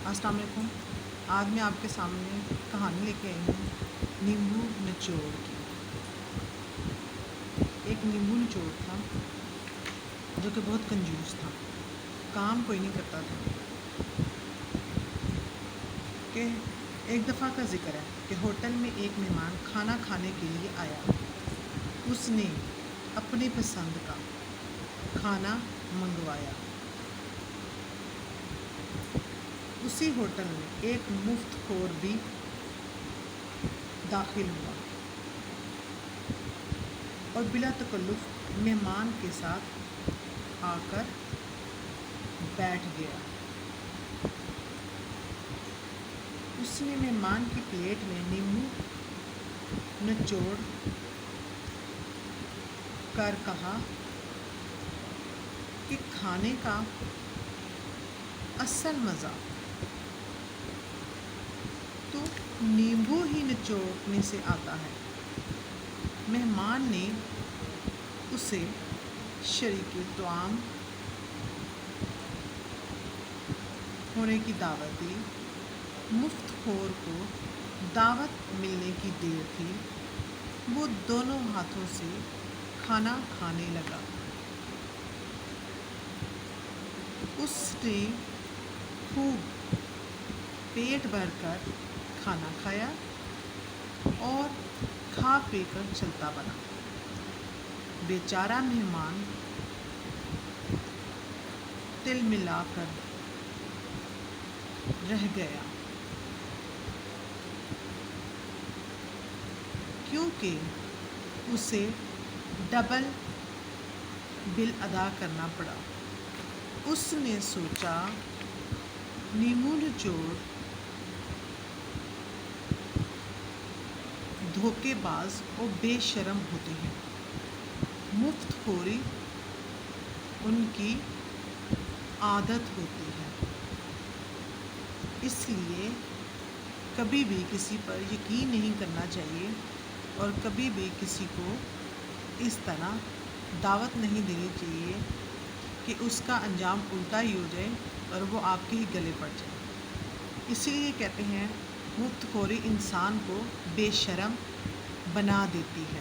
السلام علیکم۔ آج میں آپ کے سامنے کہانی لے کے آئی ہوں نیمبو نچوڑ کی۔ ایک نیمبو نچوڑ تھا جو کہ بہت کنجوس تھا، کام کوئی نہیں کرتا تھا۔ کہ ایک دفعہ کا ذکر ہے کہ ہوٹل میں ایک مہمان کھانا کھانے کے لیے آیا۔ اس نے اپنی پسند کا کھانا منگوایا۔ اسی ہوٹل میں ایک مفت خور بھی داخل ہوا اور بلا تکلف مہمان کے ساتھ آ کر بیٹھ گیا۔ اس نے مہمان کی پلیٹ میں نیمبو نچوڑ کر کہا کہ کھانے کا اصل مزہ تو نیمبو ہی نچوڑنے سے آتا ہے۔ مہمان نے اسے شریک طعام ہونے کی دعوت دی۔ مفت خور کو دعوت ملنے کی دیر تھی، وہ دونوں ہاتھوں سے کھانا کھانے لگا۔ اس نے خوب پیٹ بھر کر کھانا کھایا اور کھا پی کر چلتا بنا۔ بیچارہ مہمان تل ملا کر رہ گیا، کیونکہ اسے ڈبل بل ادا کرنا پڑا۔ اس نے سوچا نیمبو نچوڑ دھوکے باز اور بے شرم ہوتے ہیں، مفت خوری ان کی عادت ہوتی ہے، اس لیے کبھی بھی کسی پر یقین نہیں کرنا چاہیے اور کبھی بھی کسی کو اس طرح دعوت نہیں دینی چاہیے کہ اس کا انجام الٹا ہی ہو جائے اور وہ آپ کے ہی گلے پڑ جائے۔ اسی لیے کہتے ہیں مفت خوری انسان کو بے شرم بنا دیتی ہے۔